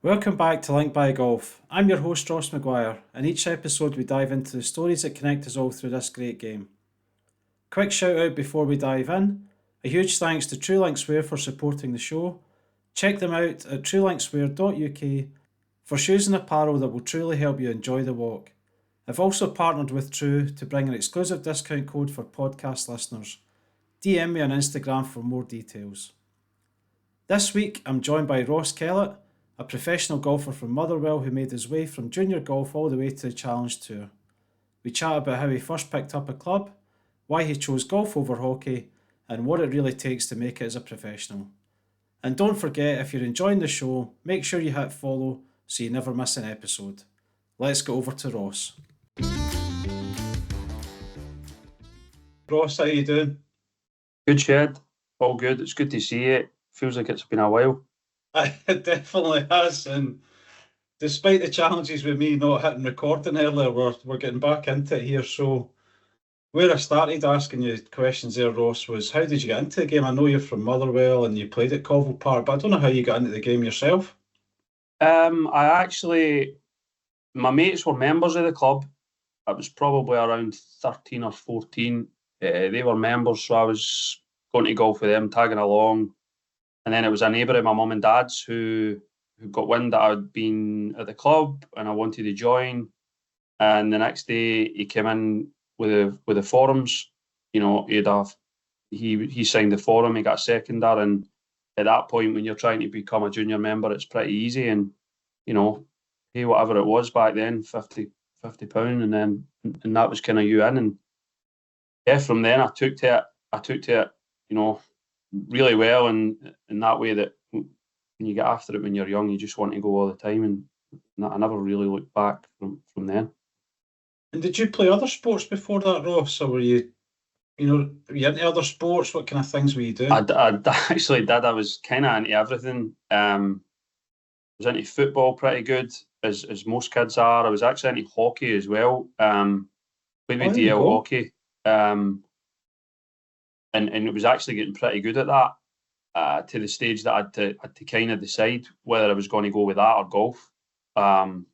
Welcome back to Link by Golf. I'm your host Ross McGuire, and each episode we dive into the stories that connect us all through this great game. Quick shout out before we dive in. A huge thanks to TrueLinkswear for supporting the show. Check them out at truelinkswear.uk for shoes and apparel that will truly help you enjoy the walk. I've also partnered with True to bring an exclusive discount code for podcast listeners. DM me on Instagram for more details. This week I'm joined by Ross Kellett, a professional golfer from Motherwell who made his way from junior golf all the way to the Challenge Tour. We chat about how he first picked up a club, why he chose golf over hockey, and what it really takes to make it as a professional. And don't forget, if you're enjoying the show, make sure you hit follow so you never miss an episode. Let's go over to Ross. Ross, how you doing? Good, Shed. All good. It's good to see you. Feels like it's been a while. It definitely has, and despite the challenges with me not hitting recording earlier, we're getting back into it here. So where I started asking you questions there, Ross, was how did you get into the game? I know you're from Motherwell and you played at Colville Park, but I don't know how you got into the game yourself. My mates were members of the club. I was probably around 13 or 14. They were members, so I was going to golf with them, tagging along. And then it was a neighbour of my mum and dad's who got wind that I'd been at the club and I wanted to join. And the next day he came in with the forums. You know, he signed the forum, he got a seconder, and at that point when you're trying to become a junior member, it's pretty easy. And, you know, pay whatever it was back then, £50, and that was kind of you in. And yeah, from then I took to it, you know, really well, and in that way that when you get after it when you're young, you just want to go all the time, and I never really looked back from then. And did you play other sports before that, Ross, or were you into other sports? What kind of things were you doing? I actually did. I was kind of into everything. I was into football pretty good, as most kids are. I was actually into hockey as well. Played with DL hockey. And it was actually getting pretty good at that, to the stage that I had to kind of decide whether I was going to go with that or golf. And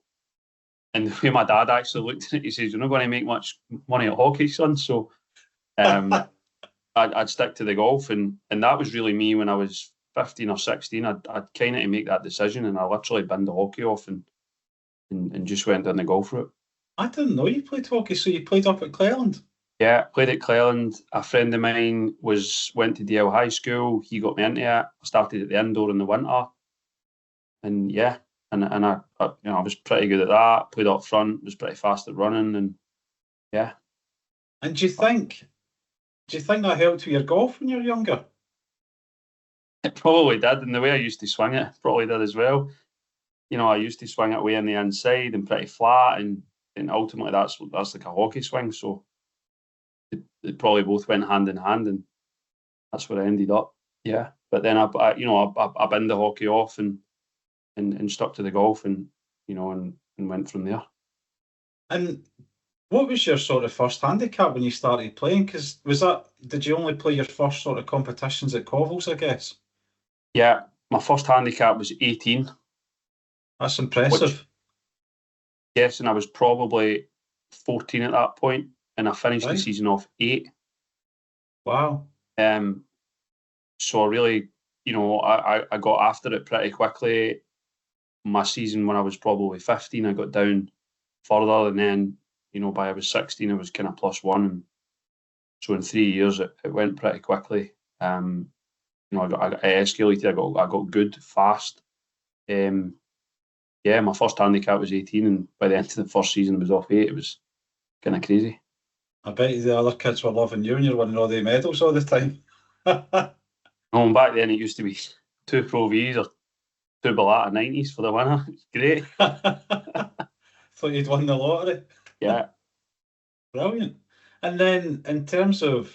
the way my dad actually looked at it, he says, "You're not going to make much money at hockey, son." So I'd stick to the golf. And that was really me when I was 15 or 16. I'd kind of to make that decision, and I literally binned the hockey off and just went down the golf route. I didn't know you played hockey, so you played up at Cleland? Yeah, played at Cleland. A friend of mine went to DL High School. He got me into it. I started at the indoor in the winter, and yeah, and I was pretty good at that. Played up front, was pretty fast at running, and yeah. And do you think that helped with your golf when you were younger? It probably did, and the way I used to swing it probably did as well. You know, I used to swing it way on the inside and pretty flat, and ultimately that's like a hockey swing. So they probably both went hand in hand, and that's where I ended up. Yeah, but then I binned the hockey off and stuck to the golf, and went from there. And what was your sort of first handicap when you started playing? Because did you only play your first sort of competitions at Colville's, I guess? Yeah, my first handicap was 18. That's impressive. Yes, and I was probably 14 at that point, and I finished the season off 8. Wow. So I really, I got after it pretty quickly. My season when I was probably 15, I got down further, and then, by I was 16, I was kind of +1. And so in 3 years, it went pretty quickly. I escalated. I got good fast. Yeah, my first handicap was 18, and by the end of the first season, it was off 8. It was kind of crazy. I bet the other kids were loving you and you're winning all the medals all the time. No, back then it used to be 2 Pro Vs or 2 Bellata 90s for the winner. It's great. Thought you'd won the lottery. Yeah. Brilliant. And then in terms of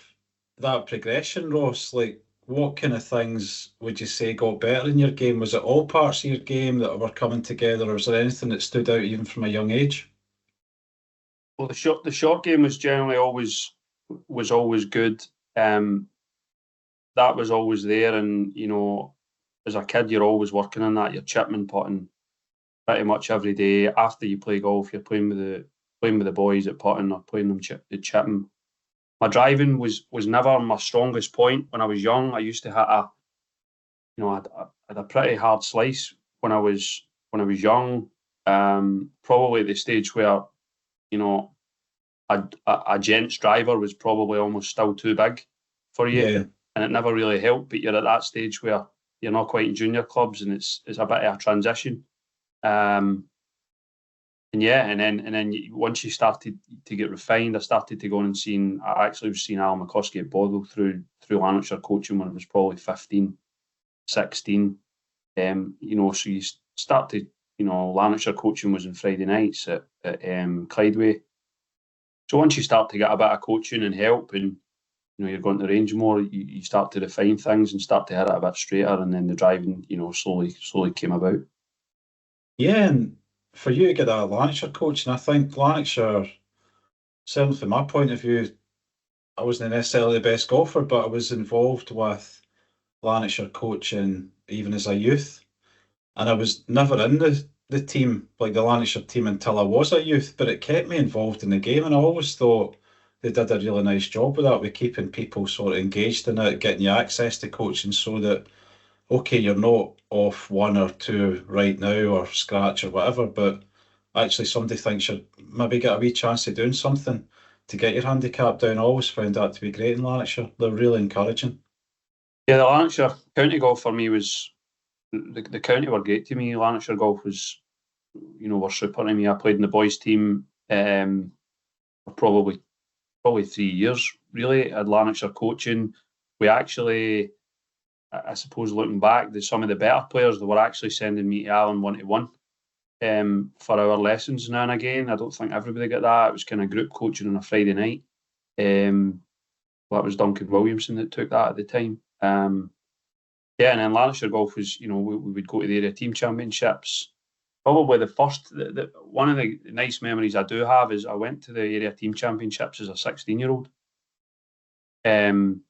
that progression, Ross, like what kind of things would you say got better in your game? Was it all parts of your game that were coming together, or was there anything that stood out even from a young age? Well, the short game was generally always good. That was always there, and as a kid, you're always working on that. You're chipping, putting, pretty much every day. After you play golf, you're playing with the boys at putting or playing them at chipping. My driving was never my strongest point when I was young. I used to hit I had a pretty hard slice when I was young. Probably at the stage where a gents driver was probably almost still too big for you, Yeah. and it never really helped. But you're at that stage where you're not quite in junior clubs, and it's a bit of a transition. Once you started to get refined, I started to go on and I actually was seeing Alan McCluskey at Bothwell through Lanarkshire coaching when I was probably 15, 16. So you start to, Lanarkshire coaching was on Friday nights at Clydeway. So once you start to get a bit of coaching and help, and you're going to the range more, you start to refine things and start to hit it a bit straighter, and then the driving, slowly came about. Yeah, and for you to get that Lanarkshire coaching, I think Lanarkshire, certainly from my point of view, I wasn't necessarily the best golfer, but I was involved with Lanarkshire coaching even as a youth. And I was never in the team, like the Lanarkshire team, until I was a youth, but it kept me involved in the game. And I always thought they did a really nice job with that, with keeping people sort of engaged in it, getting you access to coaching so that, okay, you're not off one or two right now or scratch or whatever, but actually somebody thinks you maybe get a wee chance of doing something to get your handicap down. I always found that to be great in Lanarkshire. They're really encouraging. Yeah, the Lanarkshire county golf for me was, the county were great to me. Lanarkshire golf was, were super to me. I played in the boys team for probably 3 years, really, at Lanarkshire coaching. We actually, I suppose, looking back, some of the better players, they were actually sending me to Alan 1-to-1 for our lessons now and again. I don't think everybody got that. It was kind of group coaching on a Friday night. That was Duncan Williamson that took that at the time. And then Lanarkshire golf was, we would go to the area team championships. Probably the first, one of the nice memories I do have is I went to the area team championships as a 16-year-old. And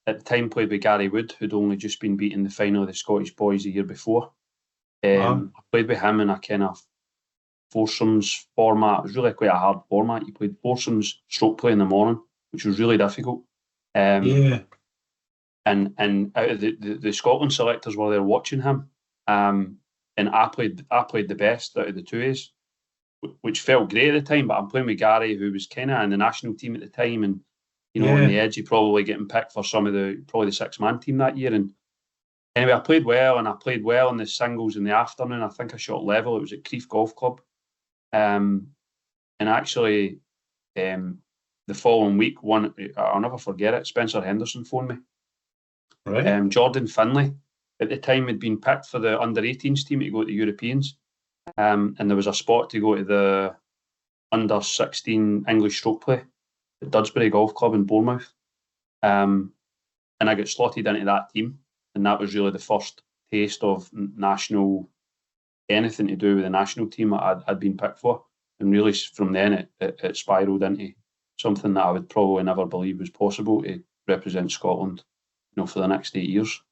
at the time played with Gary Wood, who'd only just been beaten the final of the Scottish Boys the year before. I played with him in a kind of foursomes format. It was really quite a hard format. You played foursomes, stroke play in the morning, which was really difficult. Yeah. And out of the Scotland selectors were there watching him. And I played the best out of the two A's, which felt great at the time. But I'm playing with Gary, who was kind of in the national team at the time, and on the edge, he probably getting picked for probably the 6-man team that year. And anyway, I played well in the singles in the afternoon. I think I shot level. It was at Crieff Golf Club. And actually, the following week, I'll never forget it, Spencer Henderson phoned me. Right. Jordan Finlay at the time had been picked for the under-18s team to go to the Europeans. And there was a spot to go to the under-16 English stroke play at Dudsbury Golf Club in Bournemouth. And I got slotted into that team. And that was really the first taste of national, anything to do with the national team I'd been picked for. And really from then it spiralled into something that I would probably never believe was possible, to represent Scotland, for the next 8 years.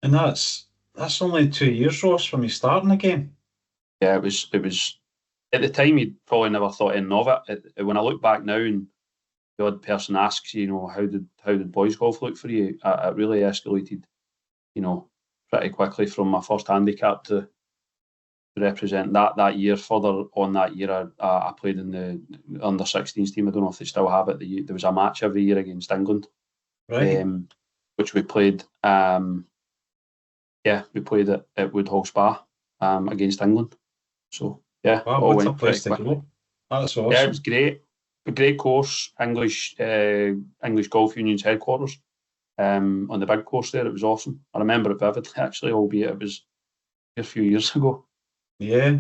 And that's only 2 years, Ross, from you starting the game. Yeah, it was at the time you'd probably never thought anything of it. When I look back now and the odd person asks you, how did boys golf look for you? It really escalated, pretty quickly from my first handicap to represent that year. Further on that year, I played in the under-16s team. I don't know if they still have it. There was a match every year against England, right? Which we played. We played at Woodhall Spa against England. So yeah, wow, all what a went place pretty to quickly. go. That's awesome. Yeah, it was great. A great course, English Golf Union's headquarters. On the big course there, it was awesome. I remember it vividly, actually, albeit it was a few years ago. Yeah.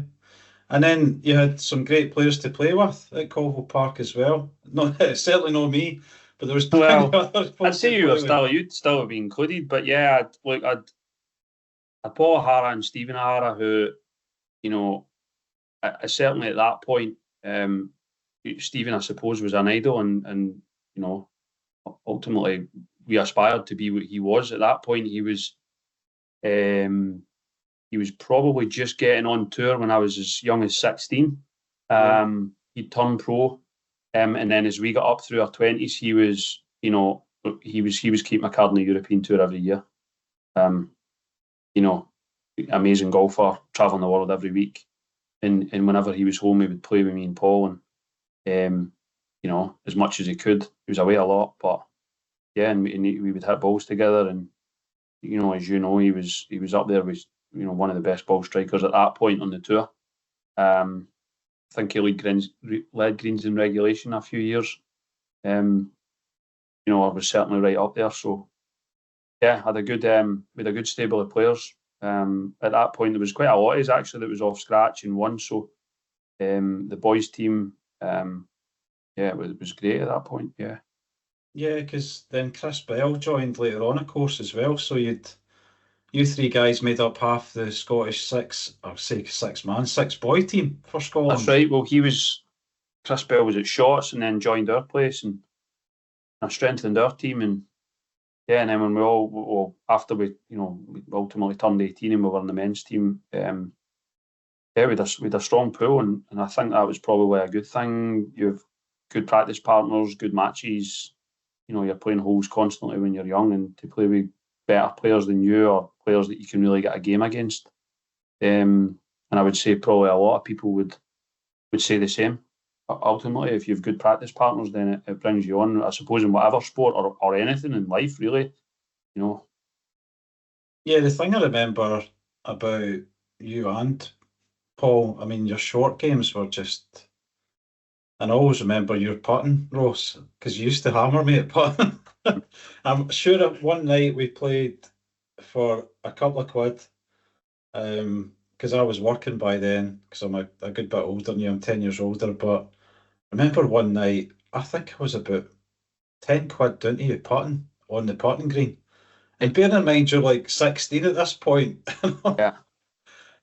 And then you had some great players to play with at Colville Park as well. Not certainly not me, but there was plenty Well, of other folks I'd say to you'd play with. still have been included, but yeah, I'd Paul O'Hara and Stephen O'Hara, who, I certainly at that point, Stephen, I suppose, was an idol, and ultimately we aspired to be what he was. At that point, he was he was probably just getting on tour when I was as young as 16. He'd turned pro, and then as we got up through our 20s, he was keeping a card on the European tour every year. Amazing golfer, traveling the world every week, and whenever he was home, he would play with me and Paul, and as much as he could. He was away a lot, but yeah, and we would hit balls together, and as you know, he was up there with one of the best ball strikers at that point on the tour. I think he led greens in regulation a few years. I was certainly right up there. So yeah, we had a good stable of players. At that point, there was quite a lot of us actually that was off scratch and won. So the boys team, it was great at that point. Yeah. Yeah, because then Chris Bell joined later on, of course, as well. So you three guys made up half the Scottish six boy team for Scotland. That's right. Well, Chris Bell was at Shotts and then joined our place, and I strengthened our team. And yeah, and then when after we ultimately turned 18 and we were in the men's team, we had a strong pool, and I think that was probably a good thing. You have good practice partners, good matches. You're playing holes constantly when you're young, and to play with better players than you or players that you can really get a game against. And I would say probably a lot of people would say the same. Ultimately, if you have good practice partners, then it brings you on, I suppose, in whatever sport or anything in life, really. Yeah, the thing I remember about you and Paul, I mean, your short games were just... And I always remember your putting, Ross, because you used to hammer me at putting. I'm sure that one night we played for a couple of quid, because I was working by then, because I'm a good bit older than you, I'm 10 years older, but I remember one night, I think I was about 10 quid down to you putting on the putting green. And bearing in mind you're like 16 at this point. Yeah.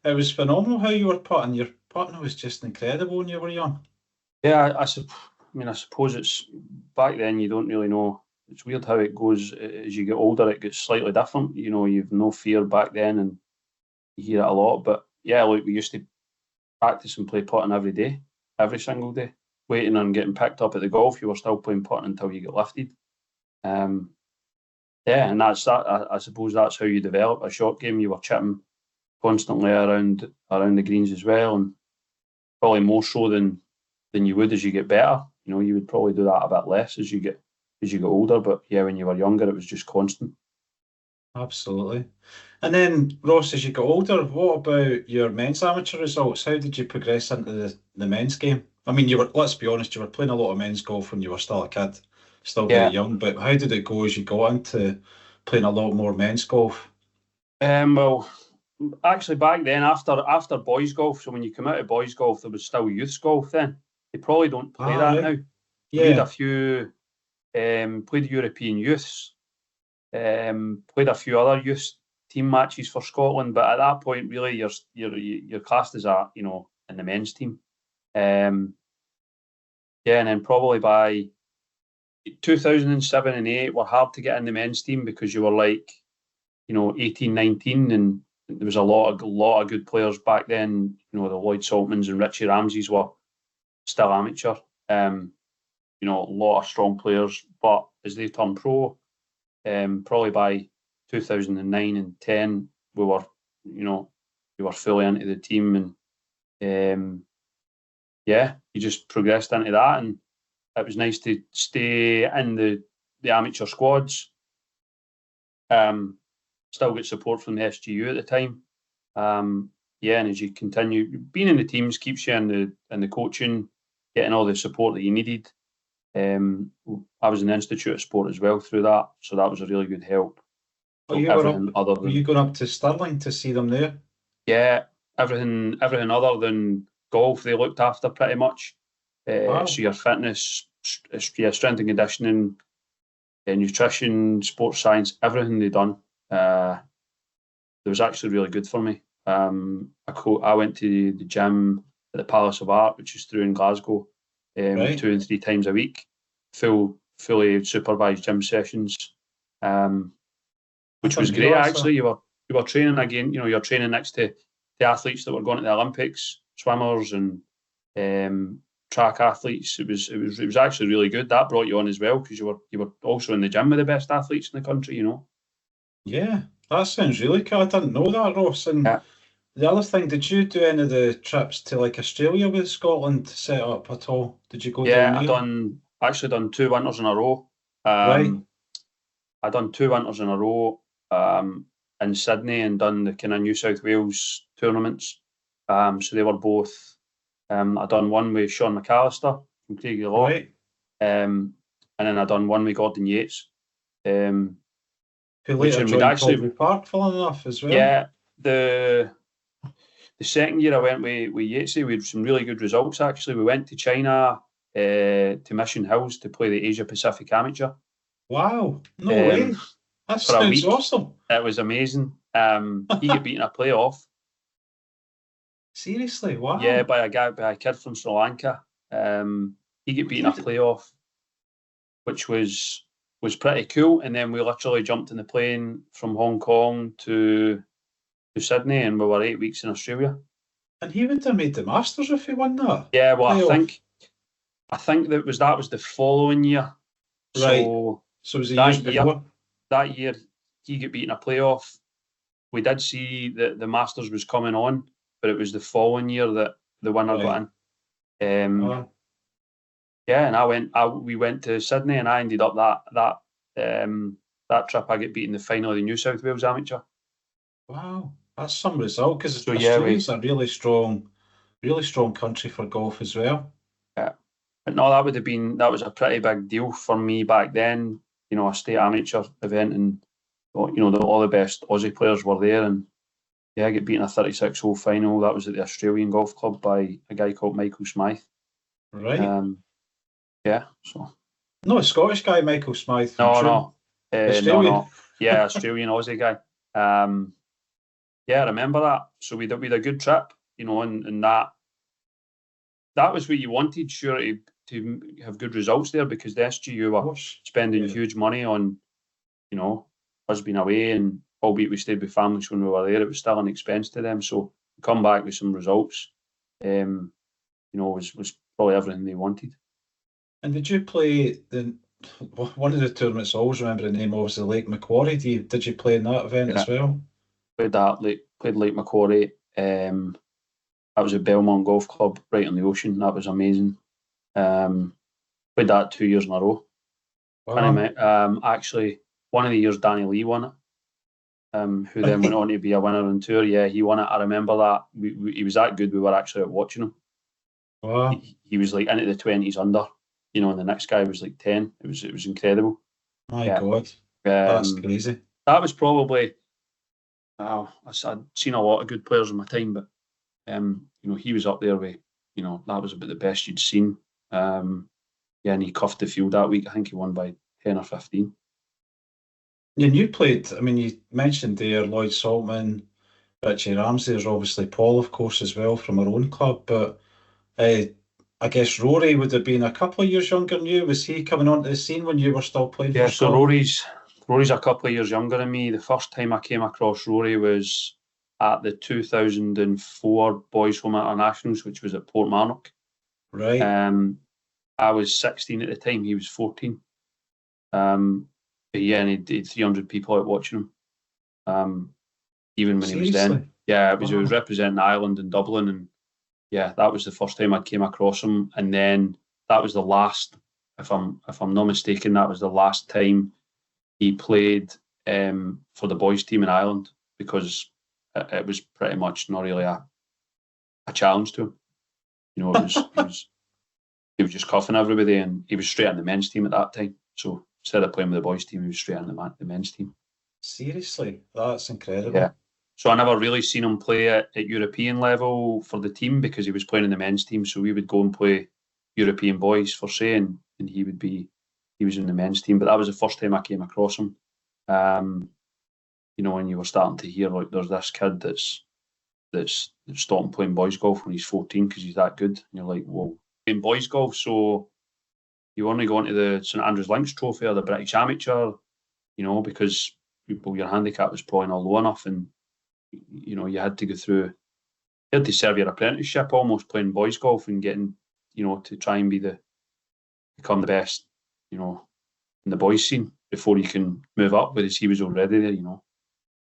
It was phenomenal how you were putting. Your putting was just incredible when you were young. Yeah, I suppose it's back then. You don't really know. It's weird how it goes as you get older. It gets slightly different. You've no fear back then, and you hear it a lot. But yeah, like we used to practice and play putting every day, every single day, waiting on getting picked up at the golf. You were still playing putting until you get lifted. And that's that. I suppose that's how you develop a short game. You were chipping constantly around the greens as well, and probably more so than you would as you get better. You would probably do that a bit less as you get older. But yeah, when you were younger, it was just constant. Absolutely. And then, Ross, as you got older, what about your men's amateur results? How did you progress into the men's game? I mean, let's be honest, you were playing a lot of men's golf when you were still a kid, still very young, but how did it go as you got into playing a lot more men's golf? Well, actually back then, after boys golf, so when you come out of boys golf, there was still youths golf then. They probably don't play that right. now. Yeah. Played a few, played European youths, played a few other youth team matches for Scotland, but at that point, really, you're classed as in the men's team. And then probably by 2007 and 8 were hard to get in the men's team because you were like, 18, 19, and there was a lot of good players back then. The Lloyd Saltmans and Richie Ramseys were still amateur. A lot of strong players, but as they turned pro, probably by 2009 and 10, we were fully into the team, and you just progressed into that, and it was nice to stay in the amateur squads. Still get support from the SGU at the time. And as you continue, being in the teams keeps you in the coaching, getting all the support that you needed. I was in the Institute of Sport as well through that, so that was a really good help. Were you going up to Stirling to see them there? Yeah, everything other than golf they looked after pretty much. Wow. So your fitness, strength and conditioning, nutrition, sports science, everything they done. It was actually really good for me. I went to the gym at the Palace of Art, which is through in Glasgow, 2 and 3 times a week, fully supervised gym sessions, which was great. Actually, you we were training again. You're training next to the athletes that were going to the Olympics, swimmers and track athletes. It was actually really good. That brought you on as well because you were also in the gym with the best athletes in the country. Yeah, that sounds really cool. I didn't know that, Ross. And the other thing, did you do any of the trips to like Australia with Scotland set up at all? Did you go down there? I actually done 2 winters in a row. Right. I done 2 winters in a row in Sydney and done the kind of New South Wales tournaments. So they were both. I done one with Sean McAllister from Craigie-Law, Right. and then I done one with Gordon Yates. Who later joined Colville Park, funnily enough, as well. Yeah, the second year I went with Yatesy, we had some really good results actually. We went to China, to Mission Hills to play the Asia Pacific Amateur. Wow, no way. That sounds awesome. It was amazing. He got beaten in a playoff. Seriously, wow. Yeah, by a kid from Sri Lanka. He got beaten in a playoff, which was pretty cool. And then we literally jumped in the plane from Hong Kong to Sydney, and we were 8 weeks in Australia. And he would have made the Masters if he won that. Yeah, well, I think that was the following year. Right. So it was a year before. That year, he got beaten in a playoff. We did see that the Masters was coming on, but it was the following year that the winner got in. Yeah, and we went to Sydney, and I ended up that trip. I get beaten in the final of the New South Wales Amateur. Wow, that's some result because Australia's a really strong country for golf as well. Yeah, but no, that was a pretty big deal for me back then. A state amateur event, and all the best Aussie players were there, and I get beaten a 36-hole final. That was at the Australian Golf Club by a guy called Michael Smythe. Right. Yeah. So. No, a Scottish guy, Michael Smythe. No. Australian. No. Yeah, Australian Aussie guy. I remember that. So we had a good trip, and that was what you wanted, sure, to have good results there, because the SGU were spending huge money on, us being away, and albeit we stayed with families when we were there, it was still an expense to them. So to come back with some results, was probably everything they wanted. And did you play one of the tournaments? I always remember the name, obviously Lake Macquarie. Did you play in that event as well? Played Lake Macquarie. That was at Belmont Golf Club, right on the ocean. That was amazing. Played that 2 years in a row. Wow. Actually, one of the years Danny Lee won it. Who then went on to be a winner on tour. Yeah, he won it. I remember that. He was that good. We were actually out watching him. Wow. He was like into the 20s under, and the next guy was like 10. It was incredible. My God, that's crazy. That was probably. I'd seen a lot of good players in my time, but he was up there with, that was about the best you'd seen. And he cuffed the field that week. I think he won by 10 or 15. And you played, you mentioned there Lloyd Saltman, Richie Ramsey. There's obviously Paul, of course, as well from our own club. But I guess Rory would have been a couple of years younger than you. Was he coming onto the scene when you were still playing? Yeah, so Rory's a couple of years younger than me. The first time I came across Rory was at the 2004 Boys Home Internationals, which was at Portmarnock. Right. I was 16 at the time. He was 14. But and he had 300 people out watching him. Even when he was then. Yeah, it was representing Ireland in Dublin, and that was the first time I came across him. And then that was the last, if I'm not mistaken, that was the last time he played for the boys team in Ireland, because it was pretty much not really a challenge to him. He was just cuffing everybody, and he was straight on the men's team at that time. So instead of playing with the boys team, he was straight on the men's team. Seriously, that's incredible. Yeah. So I never really seen him play at European level for the team, because he was playing in the men's team. So we would go and play European boys for say, and he was in the men's team. But that was the first time I came across him. When you were starting to hear like there's this kid that's stopping playing boys golf when he's 14 because he's that good, and you're like, whoa, playing boys golf. So you only go into the St Andrews Links Trophy or the British Amateur, because your handicap was probably not low enough, and you had to go through, you had to serve your apprenticeship almost playing boys golf and getting, to try and become the best, in the boys scene before you can move up, whereas he was already there.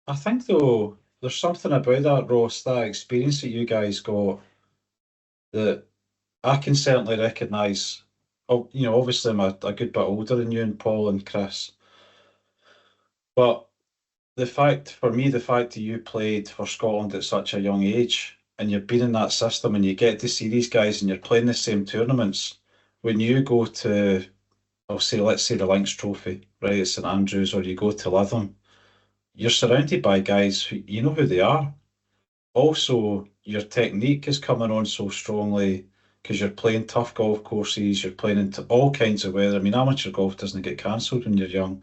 I think though there's something about that, Ross, that experience that you guys got that I can certainly recognise. Oh, obviously I'm a good bit older than you and Paul and Chris, but the fact that you played for Scotland at such a young age and you've been in that system and you get to see these guys and you're playing the same tournaments, when you go to, let's say the Lynx Trophy, right, at St Andrews, or you go to Lytham, you're surrounded by guys who you know who they are. Also, your technique is coming on so strongly because you're playing tough golf courses, you're playing into all kinds of weather. I mean, amateur golf doesn't get cancelled when you're young.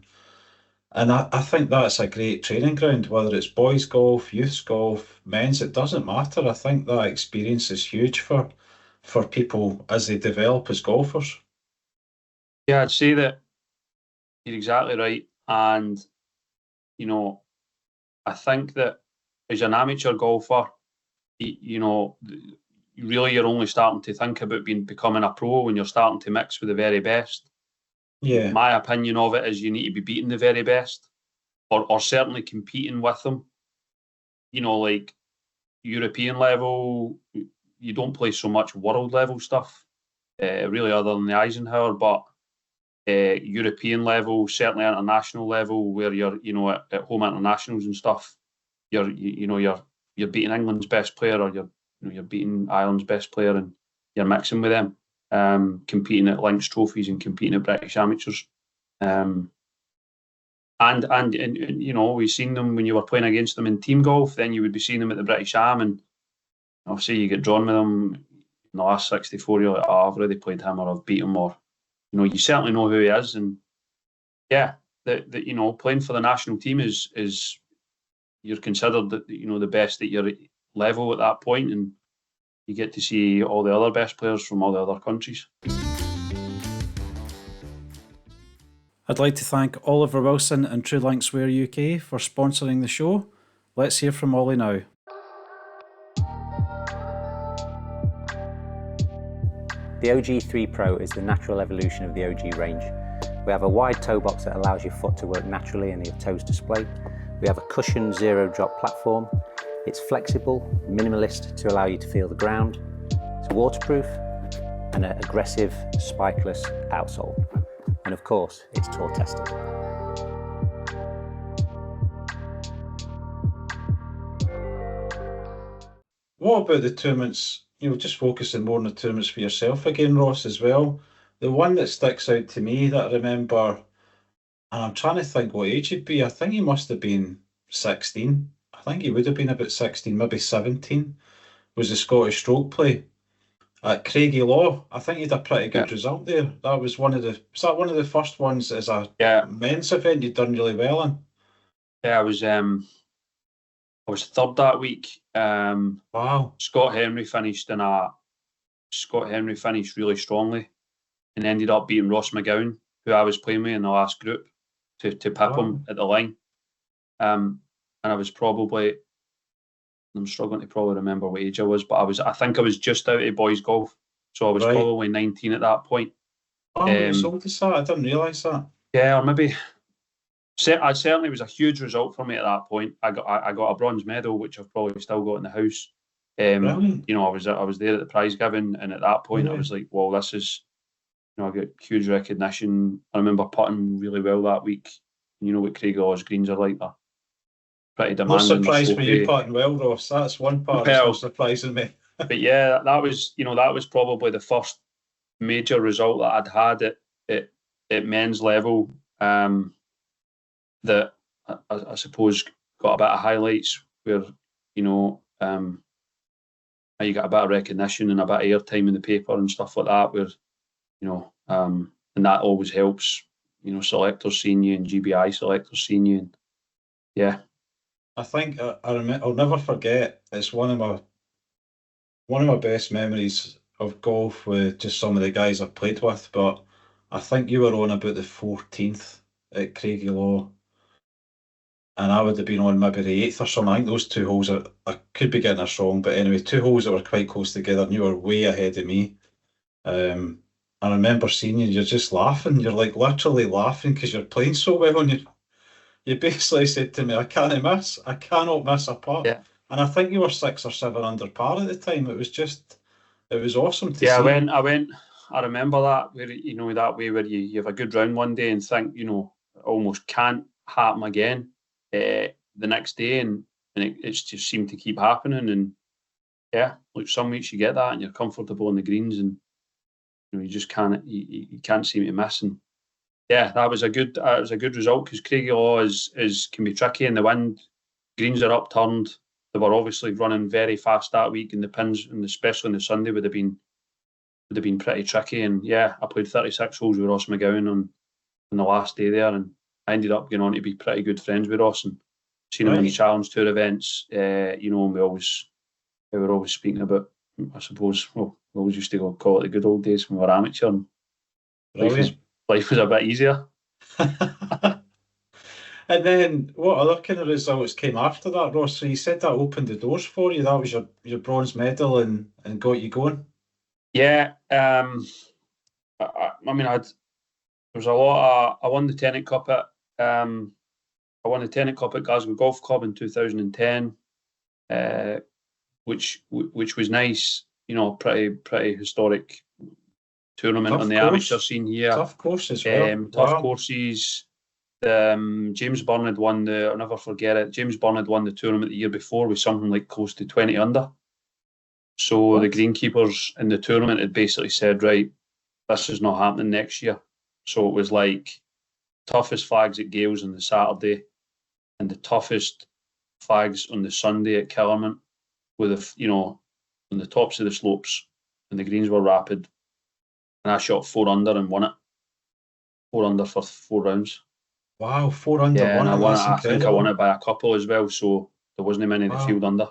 And I think that's a great training ground, whether it's boys golf, youth golf, men's, it doesn't matter. I think that experience is huge for people as they develop as golfers. Yeah, I'd say that you're exactly right. And, I think that as an amateur golfer, really you're only starting to think about becoming a pro when you're starting to mix with the very best. Yeah. My opinion of it is you need to be beating the very best, or certainly competing with them. Like European level, you don't play so much world level stuff, really, other than the Eisenhower. But European level, certainly international level, where you're, at home internationals and stuff, you're beating England's best player, or you're beating Ireland's best player, and you're mixing with them, competing at Lynx trophies and competing at British amateurs. And we've seen them when you were playing against them in team golf. Then you would be seeing them at the British Am, and obviously you get drawn with them in the last 64. You're like, oh, I've already played him, or I've beat him, or you certainly know who he is. And yeah, playing for the national team is you're considered the best at your level at that point, and you get to see all the other best players from all the other countries. I'd like to thank Oliver Wilson and True Links Wear UK for sponsoring the show. Let's hear from Ollie now. The OG3 Pro is the natural evolution of the OG range. We have a wide toe box that allows your foot to work naturally and your toes display. We have a cushioned zero drop platform. It's flexible, minimalist to allow you to feel the ground. It's waterproof and an aggressive spikeless outsole. And of course, it's tour tested. What about the tournaments? Just focusing more on the tournaments for yourself again, Ross, as well. The one that sticks out to me that I remember, and I'm trying to think what age he'd be. I think he must have been 16. I think he would have been about 16, maybe 17, was the Scottish stroke play at Craigie Law. I think he had a pretty good result there. That was one of the first ones as a men's event you'd done really well in? Yeah, I was third that week. Wow. Scott Henry finished really strongly and ended up beating Ross McGuire, who I was playing with in the last group, to pip him at the line. And I was I'm struggling to probably remember what age I was, but I think I was just out of boys golf. So I was probably 19 at that point. Oh, you sold this that? I didn't realise that. Yeah, or maybe. I certainly was a huge result for me at that point. I got a bronze medal, which I've probably still got in the house. Brilliant. I was there at the prize giving, and at that point I was like, well, this is, I got huge recognition. I remember putting really well that week. You know what Craig Law's greens are like. They're pretty demanding. No surprise for you putting well, Ross. That's one part that's not surprising me. But yeah, that was probably the first major result that I'd had at men's level. That I suppose got a bit of highlights where you got a bit of recognition and a bit of airtime in the paper and stuff like that. Where and that always helps. Selectors seeing you and GBI selectors seeing you, and yeah. I think I'll never forget. It's one of my best memories of golf with just some of the guys I've played with. But I think you were on about the 14th at Craigie Law. and I would have been on maybe the 8th or something. I think those 2 holes I could be getting this wrong, but anyway, 2 holes that were quite close together, and you were way ahead of me. I remember seeing you, you're just laughing. You're like literally laughing because you're playing so well, and you basically said to me, I can't miss. I cannot miss a putt. Yeah. And I think you were 6 or 7 under par at the time. It was awesome to see. I went. I remember that, where, you know, that way where you have a good round one day and think, you know, it almost can't happen again the next day, and it's just seemed to keep happening. And yeah, like some weeks you get that and you're comfortable on the greens, and you know, you just can't you can't seem to miss. And yeah, that was a good result, because Craigie Law can be tricky in the wind. Greens are upturned. They were obviously running very fast that week, and the pins, and especially on the Sunday, would have been pretty tricky. And yeah, I played 36 holes with Ross McGuire on the last day there, and I ended up going on to be pretty good friends with Ross, and seen him in the Challenge Tour events. You know, and we were always speaking about, I suppose, well, we always used to call it the good old days when we were amateur, and life was a bit easier. And then what other kind of results came after that, Ross? So you said that opened the doors for you. That was your bronze medal and got you going. Yeah, I mean, there was a lot. I won the Tennant Cup at Glasgow Golf Club in 2010, which was nice. You know, pretty historic tournament on the amateur scene here. Tough courses, tough courses. James Byrne had won I'll never forget it. James Byrne had won the tournament the year before with something like close to 20 under. So the greenkeepers in the tournament had basically said, right, this is not happening next year. So it was like toughest flags at Gales on the Saturday, and the toughest flags on the Sunday at Killerman, with on the tops of the slopes, and the greens were rapid. And I shot 4 under and won it. 4 under for 4 rounds. Wow, 4 under, yeah, one. And I think I won it by a couple as well, so there wasn't many in the field under.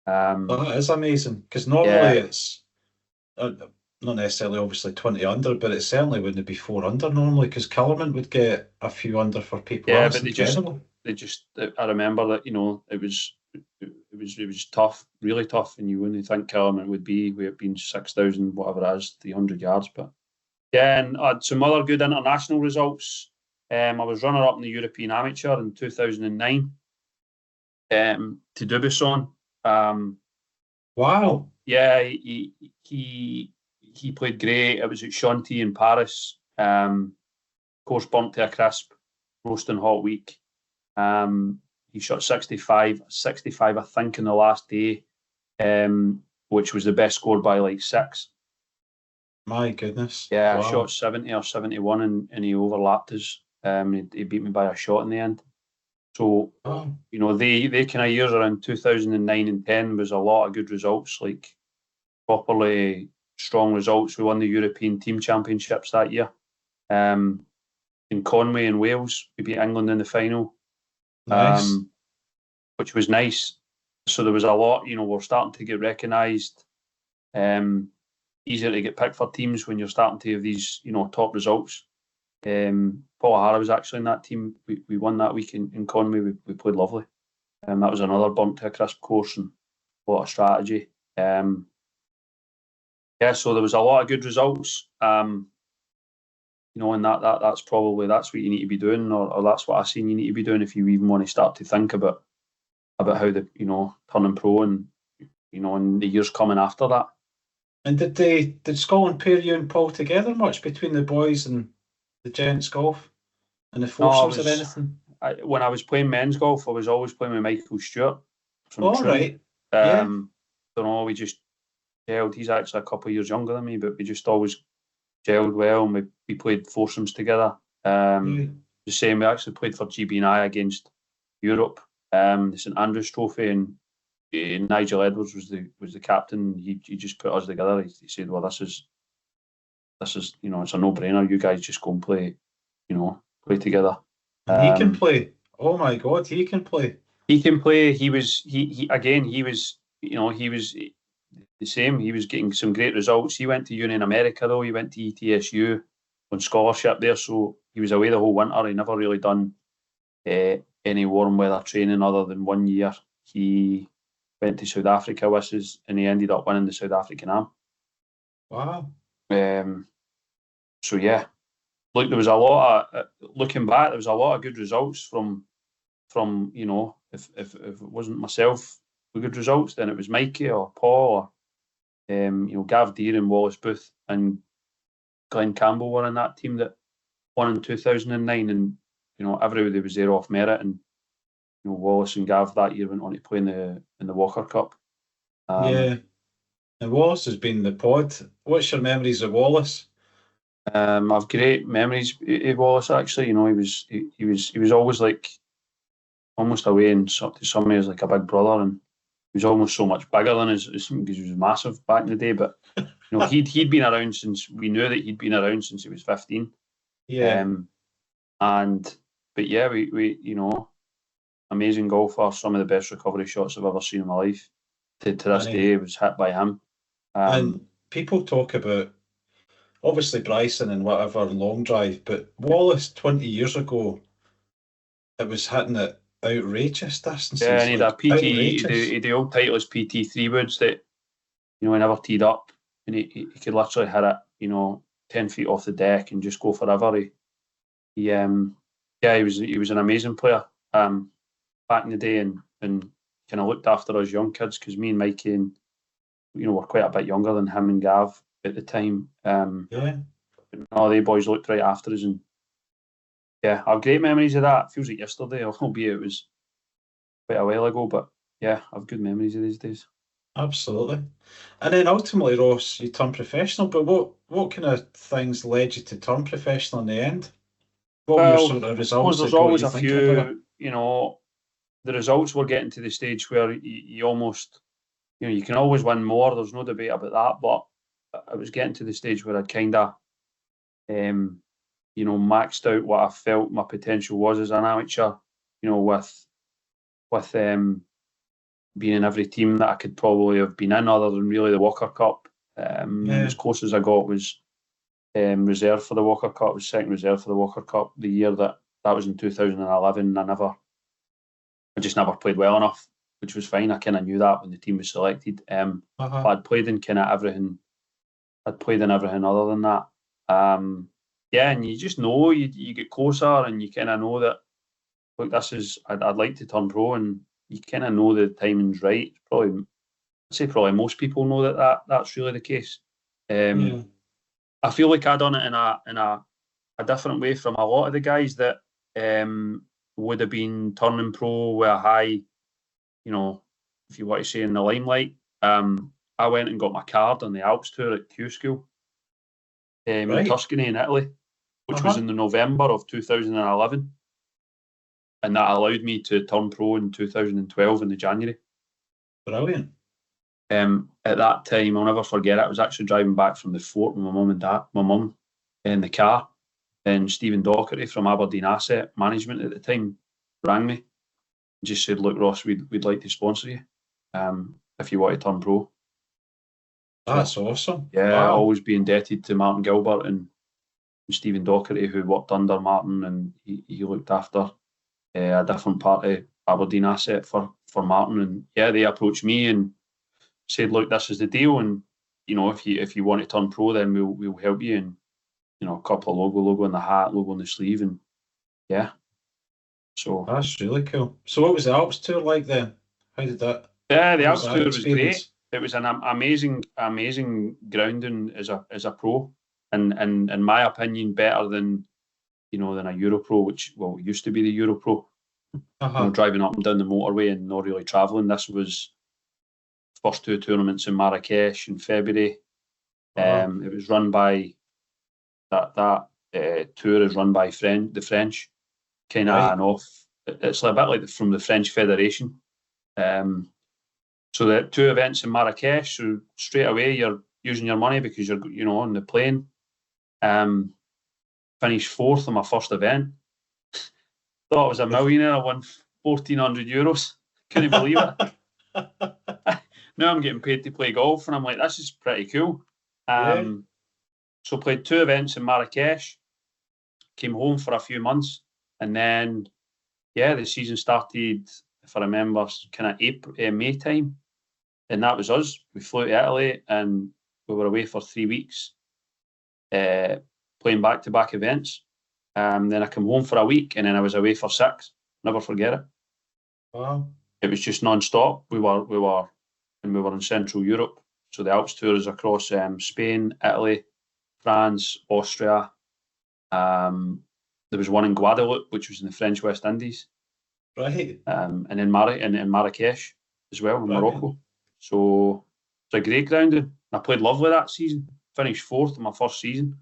That is amazing, because normally it's not necessarily obviously 20 under, but it certainly wouldn't be 4 under normally, because Kellerman would get a few under for people. Yeah, but they just I remember that, it was tough, really tough, and you wouldn't think Kellerman would be, we have been 6,000 whatever it is, 300 yards, but yeah. And I had some other good international results. I was runner-up in the European Amateur in 2009 to Dubuisson. Wow. Yeah, he played great. It was at Chantilly in Paris. Course burnt to a crisp, roasting hot week. He shot 65, I think, in the last day, which was the best score by like 6. My goodness. Yeah, wow. I shot 70 or 71 and he overlapped us. He beat me by a shot in the end. So, they kind of years around 2009 and 10 was a lot of good results, like properly strong results. We won the European Team Championships that year. In Conway in Wales, we beat England in the final. Nice. Which was nice. So there was a lot, we're starting to get recognised. Easier to get picked for teams when you're starting to have these, top results. Paul O'Hara was actually in that team. We won that week in Conway. We played lovely. That was another burnt to a crisp course and a lot of strategy. So there was a lot of good results. And that's what you need to be doing, or that's what I've seen you need to be doing if you even want to start to think about how the turning pro and in the years coming after that. And did Scotland pair you and Paul together much between the boys and the gents golf and the foursomes or anything? When I was playing men's golf, I was always playing with Michael Stewart from Trim. Right. Don't know, we just gelled. He's actually a couple of years younger than me, but we just always gelled well, and we played foursomes together. The same, we actually played for GB&I against Europe, the St Andrews Trophy, and Nigel Edwards was the captain. He just put us together. He said, "Well, this is it's a no-brainer. You guys just go and play together." He can play. Oh my God, he can play. He can play. He was the same. He was getting some great results. He went to uni in America though. He went to ETSU on scholarship there, so he was away the whole winter. He never really done any warm weather training other than 1 year. He went to South Africa with us, and he ended up winning the South African Am. Wow. So yeah, look, there was a lot of looking back. There was a lot of good results from if it wasn't myself with good results, then it was Mikey or Paul or Gav Deere, Wallace Booth, and Glenn Campbell were in that team that won in 2009, and everybody was there off merit, and Wallace and Gav that year went on to play in the Walker Cup. Yeah, and Wallace has been the pod. What's your memories of Wallace? I've great memories of Wallace. Actually, he was always like almost away, and to some ways like a big brother, and he was almost so much bigger than us because he was massive back in the day. But he'd been around since we knew that he'd been around since he was 15. Yeah. But yeah, we amazing golfer, some of the best recovery shots I've ever seen in my life. To this day, it was hit by him. And people talk about obviously Bryson and whatever long drive, but Wallace 20 years ago, it was hitting at outrageous distances. Yeah, and he had a PT. The old Titleist PT3 woods that he never teed up, and he could literally hit it 10 feet off the deck and just go forever. He was an amazing player back in the day, and kind of looked after us young kids, because me and Mikey were quite a bit younger than him and Gav at the time. All they boys looked right after us, and yeah, I have great memories of that. It feels like yesterday, albeit it was quite a while ago, but yeah, I have good memories of these days. Absolutely. And then ultimately, Ross, you turned professional, but what kind of things led you to turn professional in the end? What were your sort of results? There's always a few, the results were getting to the stage where you almost, you can always win more, there's no debate about that, but I was getting to the stage where I'd kind of, maxed out what I felt my potential was as an amateur, with being in every team that I could probably have been in, other than really the Walker Cup. As close as I got was reserve for the Walker Cup. I was second reserve for the Walker Cup the year that was in 2011. I just never played well enough, which was fine. I kind of knew that when the team was selected. But I'd played in kind of everything. I'd played in everything other than that. And you just know, you get closer, and you kind of know that, look, I'd like to turn pro, and you kind of know the timing's right. I'd say most people know that's really the case. I feel like I done it in a different way from a lot of the guys that would have been turning pro with a high, if you want to say, in the limelight. I went and got my card on the Alps tour at Q School in Tuscany in Italy, which was in the November of 2011. And that allowed me to turn pro in 2012 in the January. Brilliant. At that time, I'll never forget it, I was actually driving back from the fort with my mum in the car, and Stephen Docherty from Aberdeen Asset Management at the time rang me and just said, look, Ross, we'd like to sponsor you if you want to turn pro. That's awesome. Yeah, wow. I'll always be indebted to Martin Gilbert and Stephen Docherty, who worked under Martin, and he looked after a different part of Aberdeen Asset for Martin. And yeah, they approached me and said, look, this is the deal, and if you want to turn pro, then we'll help you. And a couple of logo on the hat, logo on the sleeve, and yeah. So that's really cool. So what was the Alps tour like then? How did that? Yeah, the Alps tour was great. It was an amazing grounding as a pro, and in my opinion, better than than a Euro Pro, which used to be the Euro Pro. Driving up and down the motorway and not really travelling. This was first two tournaments in Marrakesh in February. It was run by that tour is run by the French, kind of an off. It's a bit like from the French Federation. So the two events in Marrakesh, so straight away you're using your money because you're on the plane. Finished fourth on my first event. Thought I was a millionaire. I won €1,400. Couldn't believe it. Now I'm getting paid to play golf, and I'm like, this is pretty cool. So played two events in Marrakesh, came home for a few months, and then yeah, the season started, if I remember, kind of May time, and that was us. We flew to Italy and we were away for 3 weeks, playing back-to-back events. Then I came home for a week, and then I was away for 6. Never forget it. Wow. It was just non-stop. We were in Central Europe, so the Alps tour is across Spain, Italy, France, Austria. There was one in Guadeloupe, which was in the French West Indies, Right. and in Marrakesh as well, in Right. Morocco. So it's a great grounding. I played lovely that season. Finished 4th in my first season.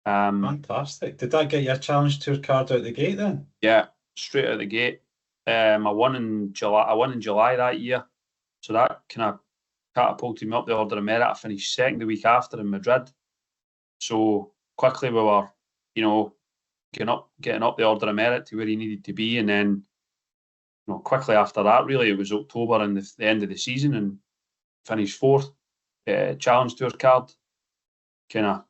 Fantastic. Did that get your Challenge Tour card out the gate then? Yeah, straight out the gate. I won in July that year, so that kind of catapulted me up the Order of Merit. I finished 2nd the week after in Madrid. So quickly we were, getting up the Order of Merit to where he needed to be, and then, quickly after that, really, it was October and the end of the season, and finished 4th. Challenge Tour card, kind of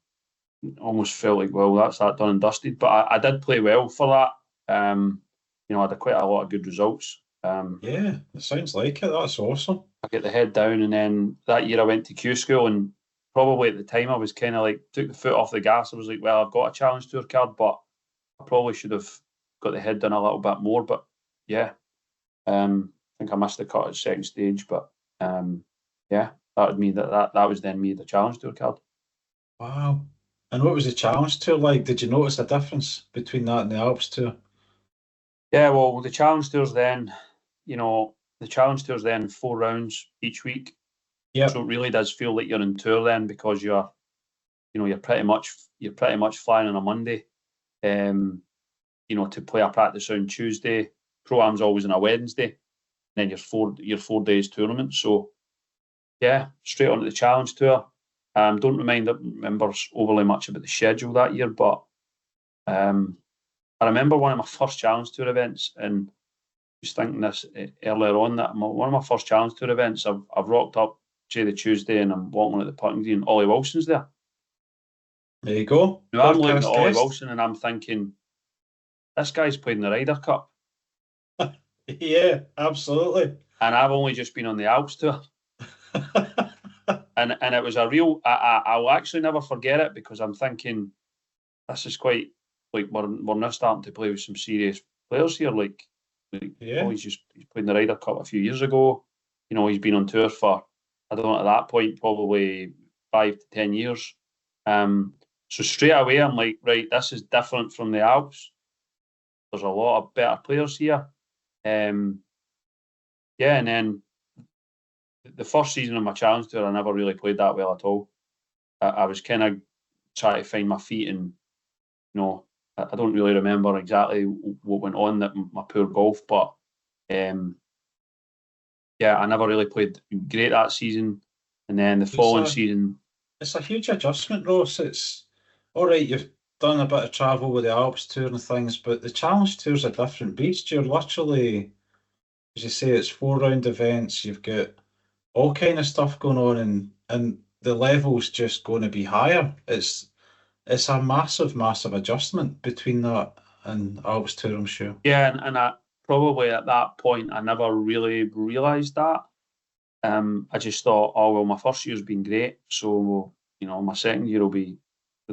almost felt like, well, that's that done and dusted. But I did play well for that. I had quite a lot of good results. Yeah, it sounds like it. That's awesome. I get the head down, and then that year I went to Q school, and probably at the time I was kind of like, took the foot off the gas. I was like, well, I've got a Challenge Tour card, but I probably should have got the head down a little bit more. But yeah, I think I missed the cut at 2nd stage. But yeah, that would mean that was then me the Challenge Tour card. Wow. And what was the Challenge Tour like? Did you notice a difference between that and the Alps Tour? Yeah, well, the Challenge Tour's then, 4 rounds each week. Yeah. So it really does feel like you're on tour then, because you're pretty much flying on a Monday, to play a practice round Tuesday. Pro-Am's always on a Wednesday, and then your 4 days tournament. So yeah, straight onto the Challenge Tour. Don't remember overly much about the schedule that year, but I remember one of my first Challenge Tour events, and I was thinking this earlier on, that one of my first Challenge Tour events, I've rocked up the Tuesday and I'm walking at the putting green, and Ollie Wilson's there. There you go. Now, I'm looking at Podcast Ollie guest. Wilson and I'm thinking, this guy's played in the Ryder Cup, Yeah, absolutely. and I've only just been on the Alps Tour. And it was a real, I'll actually never forget it, because I'm thinking, this is quite, like, we're now starting to play with some serious players here. Like Yeah. he's played in the Ryder Cup a few years ago. He's been on tour for, I don't know, at that point, probably 5 to 10 years. So straight away, I'm like, right, this is different from the Alps. There's a lot of better players here. And then the first season of my Challenge Tour, I never really played that well at all. I was kind of trying to find my feet, and I don't really remember exactly what went on, that my poor golf, but yeah, I never really played great that season. And then the following season, it's a huge adjustment, Ross. It's all right, you've done a bit of travel with the Alps Tour and things, but the Challenge Tour's a different beast. You're literally, as you say, it's 4-round events. You've got all kind of stuff going on, and the level's just going to be higher. It's a massive adjustment between that and Alps Tour, I'm sure. Yeah, and I probably at that point I never really realised that. I just thought, oh well, my first year's been great, so my second year will be.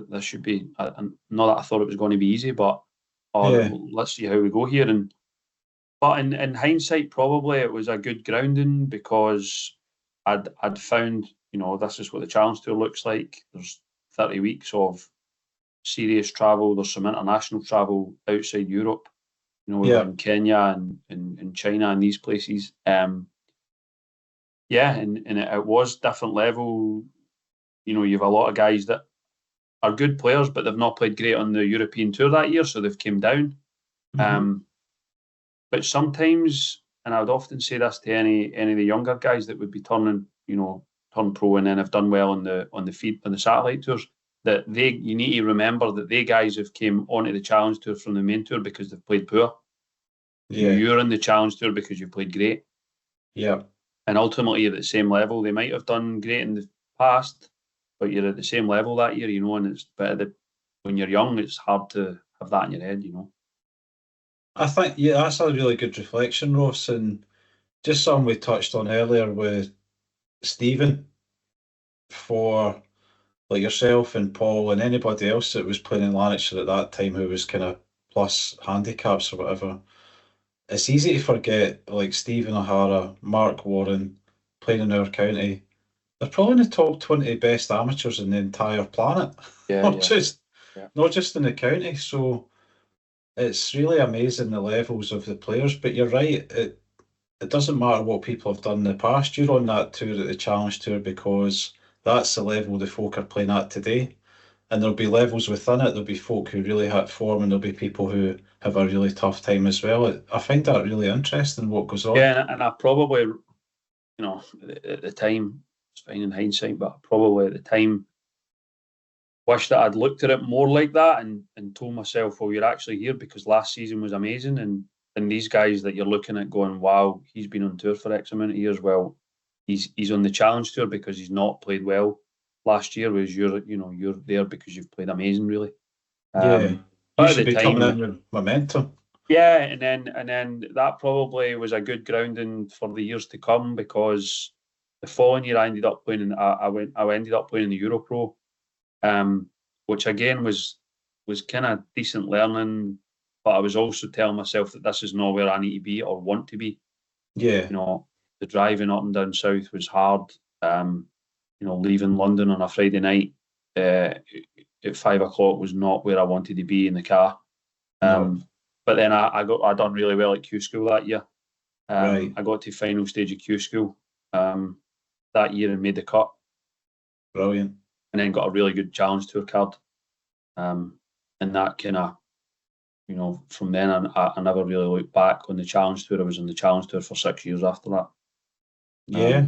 This should be. Not that I thought it was going to be easy, but let's see how we go here. But in hindsight, probably it was a good grounding, because I'd found, this is what the Challenge Tour looks like. There's 30 weeks of serious travel. There's some international travel outside Europe. We were in Kenya and in China and these places. And it was different level. You've a lot of guys that are good players, but they've not played great on the European Tour that year, so they've came down. Mm-hmm. But sometimes, and I would often say this to any of the younger guys that would be turn pro and then have done well on the satellite tours, that you need to remember that they guys have came onto the Challenge Tour from the main tour because they've played poor. Yeah. You're in the Challenge Tour because you've played great. Yeah. And ultimately you're at the same level. They might have done great in the past, but you're at the same level that year, and it's better that when you're young, it's hard to have that in your head, I think, yeah, that's a really good reflection, Ross, and just something we touched on earlier with Stephen, for like yourself and Paul and anybody else that was playing in Lanarkshire at that time who was kind of plus handicaps or whatever. It's easy to forget, like Stephen O'Hara, Mark Warren, playing in our county. They're probably in the top 20 best amateurs in the entire planet, Yeah, not yeah, just yeah. not just in the county. So it's really amazing the levels of the players. But you're right, it doesn't matter what people have done in the past. You're on that tour at the Challenge Tour because that's the level the folk are playing at today. And there'll be levels within it. There'll be folk who really hit form, and there'll be people who have a really tough time as well. I find that really interesting what goes on. Yeah, and I probably, at the time, it's fine in hindsight, but probably at the time, wish that I'd looked at it more like that and told myself, well, you're actually here because last season was amazing. And these guys that you're looking at going, wow, he's been on tour for X amount of years. Well, he's on the Challenge Tour because he's not played well last year, whereas you're there because you've played amazing, really. Yeah, you But should at the be coming time, in with momentum. yeah, and then that probably was a good grounding for the years to come, because the following year I ended up playing in, I ended up playing in the Euro Pro, which again was kind of decent learning, but I was also telling myself that this is not where I need to be or want to be. Yeah, The driving up and down south was hard. Leaving London on a Friday night at 5 o'clock was not where I wanted to be in the car. no, But then I done really well at Q School that year. right, I got to final stage of Q School that year and made the cut, brilliant. and then got a really good Challenge Tour card. And that kind of, from then I never really looked back on the Challenge Tour. I was on the Challenge Tour for 6 years after that. Yeah,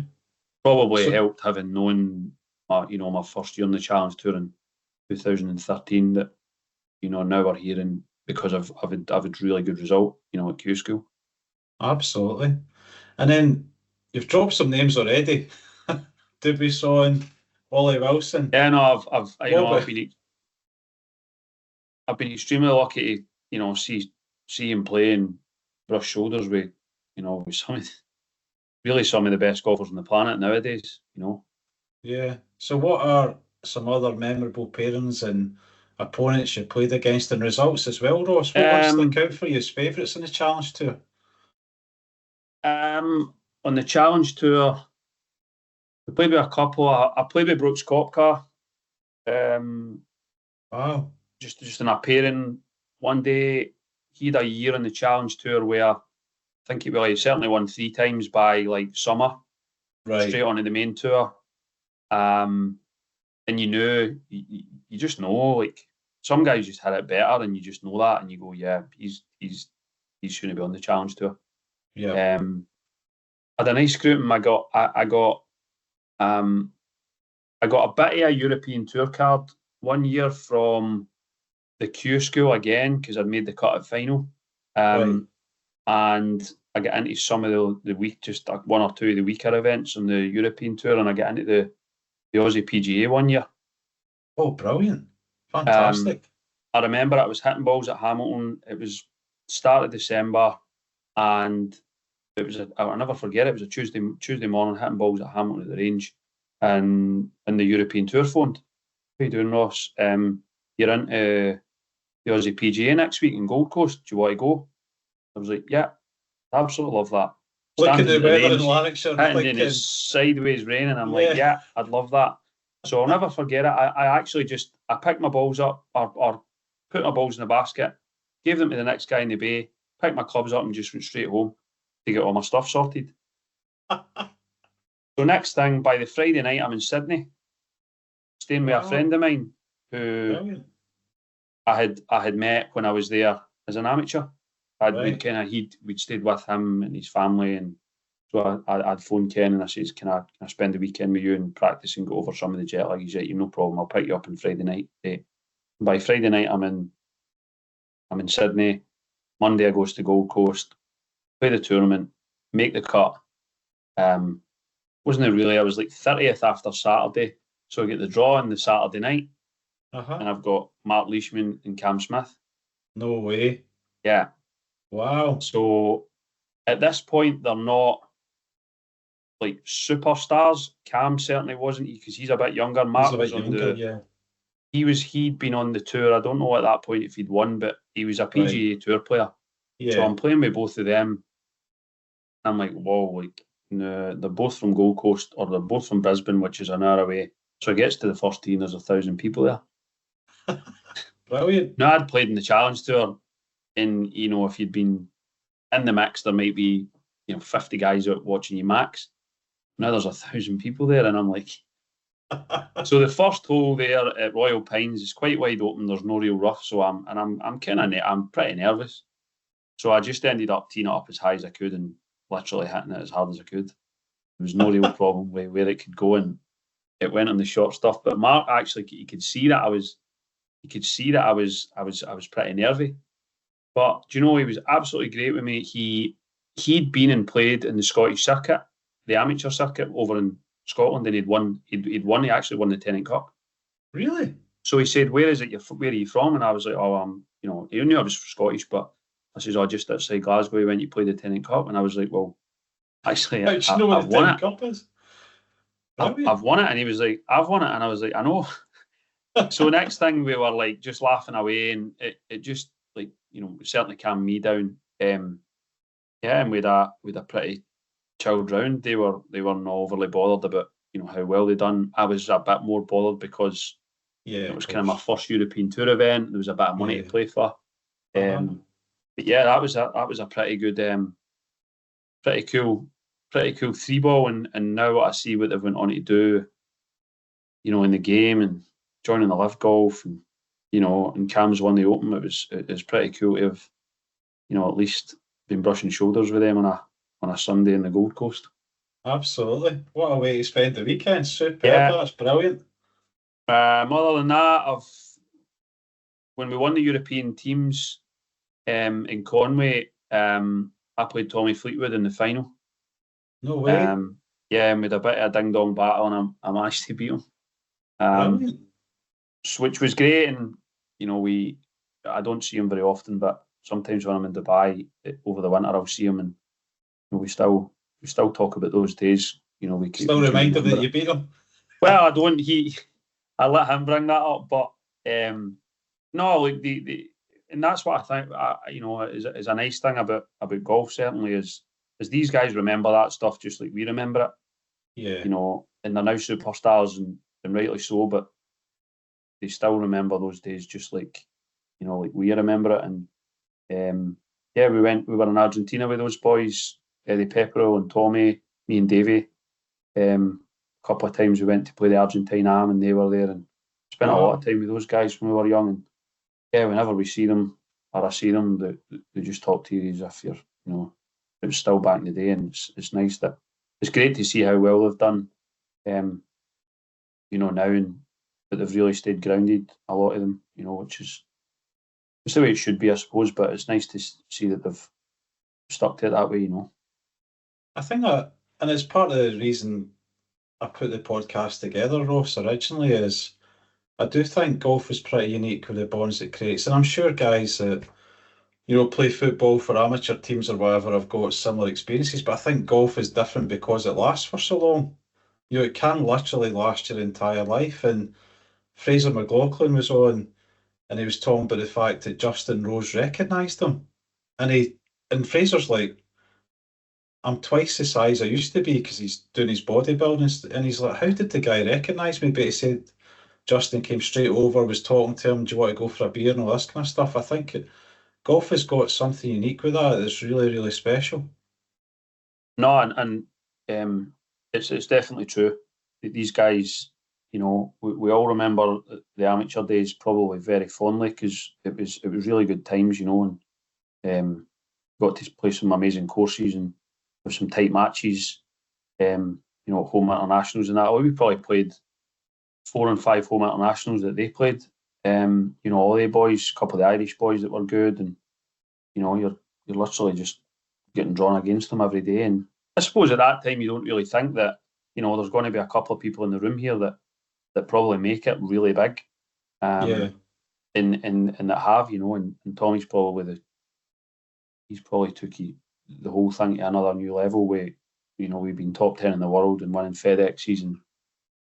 Probably so helped having known my first year on the Challenge Tour in 2013 that now we're here, and because I've had really good result at Q School. absolutely. And then you've dropped some names already. Dubuisson, Ollie Wilson. Yeah, no, What I've been extremely lucky to see him play and brush shoulders with with some of the best golfers on the planet nowadays. Yeah. So what are some other memorable pairings and opponents you played against and results as well, Ross? What ones stick out for you as favourites in the Challenge Tour? On the Challenge Tour, we played with a couple. I played with Brooks Koepka. Wow. Just in a pairing one day. He had a year on the Challenge Tour where I think he certainly won 3 times by like summer, Right. straight onto the main tour. And you just know, like, some guys just had it better, and you just know that, and you go, yeah, he's shouldn't be on the Challenge Tour. Yeah. I had a nice grouping. I got a bit of a European Tour card one year from the Q School again, because I'd made the cut at final. Right. And I get into some of the week, just one or two of the weaker events on the European Tour, and I get into the Aussie PGA one year. Oh, brilliant. Fantastic. I remember I was hitting balls at Hamilton. It was start of December, and it was I'll never forget it. It was a Tuesday morning, hitting balls at Hamilton at the range, and the European Tour phoned. How you doing, Ross? You're into the Aussie PGA next week in Gold Coast. Do you want to go? I was like, yeah, I absolutely love that. Looking at the weather in range, Lanarkshire, hitting in it's sideways raining. I'm like, yeah, I'd love that. So I'll never forget it. I actually I picked my balls up or put my balls in the basket, gave them to the next guy in the bay, picked my clubs up and just went straight home to get all my stuff sorted. So next thing, by the Friday night, I'm in Sydney, staying with a friend of mine who brilliant. I had met when I was there as an amateur. Right. We'd stayed with him and his family, and so I'd phoned Ken and I says, can I spend the weekend with you and practice and go over some of the jet lag? He's like, no problem, I'll pick you up on Friday night. By Friday night, I'm in Sydney. Monday I goes to Gold Coast, play the tournament, make the cut. Wasn't it really? I was like 30th after Saturday, so I get the draw on the Saturday night, and I've got Mark Leishman and Cam Smith. No way. Yeah. Wow. So at this point, they're not like superstars. Cam certainly wasn't, because he's a bit younger. Mark He's a was bit on younger, the. yeah. He'd been on the tour. I don't know at that point if he'd won, but he was a Right. PGA Tour player. So Yeah. I'm playing with both of them. I'm like, whoa, like no, they're both from Gold Coast, or they're both from Brisbane, which is an hour away. So it gets to the first tee and there's 1,000 people there. Brilliant. Now I'd played in the Challenge Tour, and if you'd been in the mix, there might be 50 guys out watching you max. Now there's 1,000 people there, and I'm like, so the first hole there at Royal Pines is quite wide open. There's no real rough, so I'm pretty nervous. So I just ended up teeing it up as high as I could and literally hitting it as hard as I could. There was no real problem with where it could go, and it went on the short stuff. But Mark actually, he could see that I was pretty nervy. But do you know, he was absolutely great with me. He'd been and played in the Scottish circuit, the amateur circuit over in Scotland, and he actually won the Tennant Cup. Really? So he said, where are you from? And I was like, he knew I was Scottish, but I says, just outside Glasgow, he went, you played the Tennant Cup. And I was like, well, actually, How do you know what I've the won Tennant it. Cup is? I've won it. And he was like, I've won it. And I was like, I know. So next thing, we were like just laughing away, and it just like, certainly calmed me down. And we had a pretty chilled round. They weren't overly bothered about how well they done. I was a bit more bothered because it was kind of my first European Tour event. There was a bit of money to play for. But yeah, that was a pretty good, pretty cool 3-ball. And now what I see what they've went on to do, in the game and joining the Live Golf, and and Cam's won the Open. It was pretty cool to have, at least been brushing shoulders with them on a Sunday in the Gold Coast. Absolutely. What a way to spend the weekend. Superb. Yeah. That's brilliant. Other than that, when we won the European teams in Conway, I played Tommy Fleetwood in the final. No way. And we had a bit of a ding-dong battle, and I managed to beat him. Brilliant. Which was great, and I don't see him very often, but sometimes when I'm in Dubai over the winter, I'll see him, and we still talk about those days. We still remind him that you beat him. Well, I don't. I let him bring that up, but no, like and that's what I think. Is a nice thing about golf. Certainly, is these guys remember that stuff just like we remember it. Yeah. And they're now superstars, and rightly so, but they still remember those days just like like we remember it. And we were in Argentina with those boys, Eddie Pepperell and Tommy, me and Davey. A couple of times we went to play the Argentine Am, and they were there, and spent a lot of time with those guys when we were young. And whenever we see them or I see them, they just talk to you as if you're, it was still back in the day. And it's nice that it's great to see how well they've done, now, and that they've really stayed grounded, a lot of them, which is it's the way it should be, I suppose. But it's nice to see that they've stuck to it that way, I think that, and it's part of the reason I put the podcast together, Ross, originally, is I do think golf is pretty unique with the bonds it creates. And I'm sure guys that, play football for amateur teams or whatever have got similar experiences, but I think golf is different because it lasts for so long. It can literally last your entire life. And Fraser McLaughlin was on, and he was talking about the fact that Justin Rose recognised him. And Fraser's like, I'm twice the size I used to be, because he's doing his bodybuilding. And he's like, how did the guy recognise me? But he said Justin came straight over, was talking to him, do you want to go for a beer and all this kind of stuff. I think golf has got something unique with that that's really, really special. No, and it's definitely true. These guys, we all remember the amateur days probably very fondly, because it was really good times, and got to play some amazing courses and with some tight matches, home internationals and that. We probably played 4 and 5 home internationals that they played. All the boys, a couple of the Irish boys that were good, and you're literally just getting drawn against them every day. And I suppose at that time you don't really think that there's going to be a couple of people in the room here that probably make it really big. And that have, and Tommy's probably he's probably took the whole thing to another new level. Where we've been top 10 in the world and winning FedExes and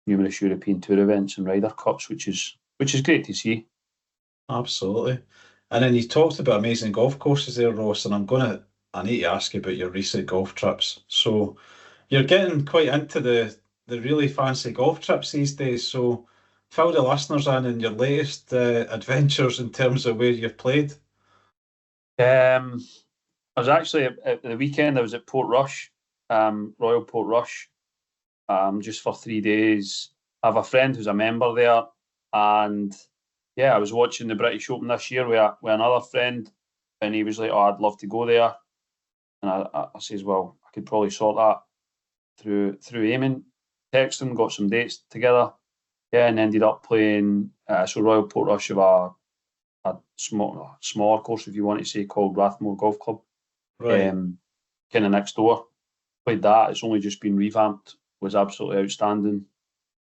numerous European Tour events and Ryder Cups, which is great to see. Absolutely. And then you talked about amazing golf courses there, Ross, and I need to ask you about your recent golf trips. So you're getting quite into the really fancy golf trips these days. So fill the listeners in your latest adventures in terms of where you've played. I was actually at the weekend. I was at Portrush, Royal Portrush, just for 3 days. I have a friend who's a member there, and I was watching the British Open this year with another friend, and he was like, "Oh, I'd love to go there," and I says, "Well, I could probably sort that through Eamon." Text him, got some dates together, and ended up playing. So Royal Portrush have a smaller course, if you want to say, called Rathmore Golf Club, Right. kind of next door. Played that. It's only just been revamped. Was absolutely outstanding.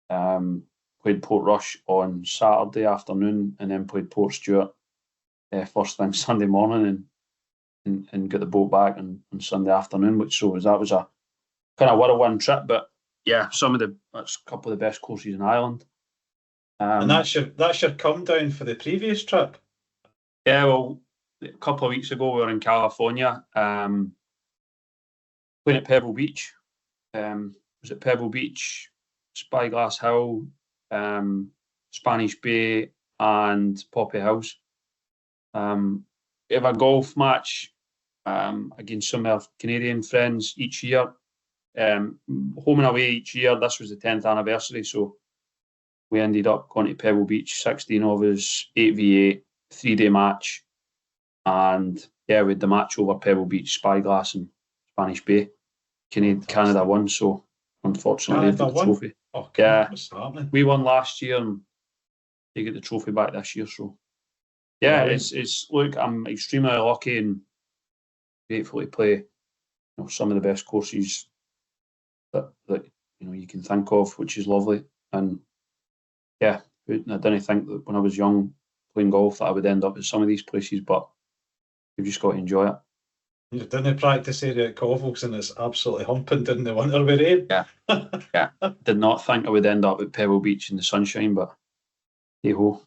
Played Portrush on Saturday afternoon, and then played Port Stewart first thing Sunday morning, and got the boat back on Sunday afternoon. That was a kind of whirlwind trip, but that's a couple of the best courses in Ireland. And that's your come down for the previous trip. Yeah, well, a couple of weeks ago we were in California, playing at Pebble Beach. Was it Pebble Beach, Spyglass Hill, Spanish Bay, and Poppy Hills. We have a golf match against some of our Canadian friends each year. Home and away each year. This was the 10th anniversary, so we ended up going to Pebble Beach, 16 of us, 8v8, 3-day match. And we had the match over Pebble Beach, Spyglass, and Spanish Bay. Canada won, so unfortunately they got the trophy. Oh, what's happening? We won last year, and they get the trophy back this year. So it's look, I'm extremely lucky and grateful to play some of the best courses that you can think of, which is lovely. And I didn't think that when I was young playing golf that I would end up at some of these places, but you've just got to enjoy it. You didn't practice area at Colville's and it's absolutely humping in the winter with rain. Yeah. Did not think I would end up at Pebble Beach in the sunshine, but hey ho.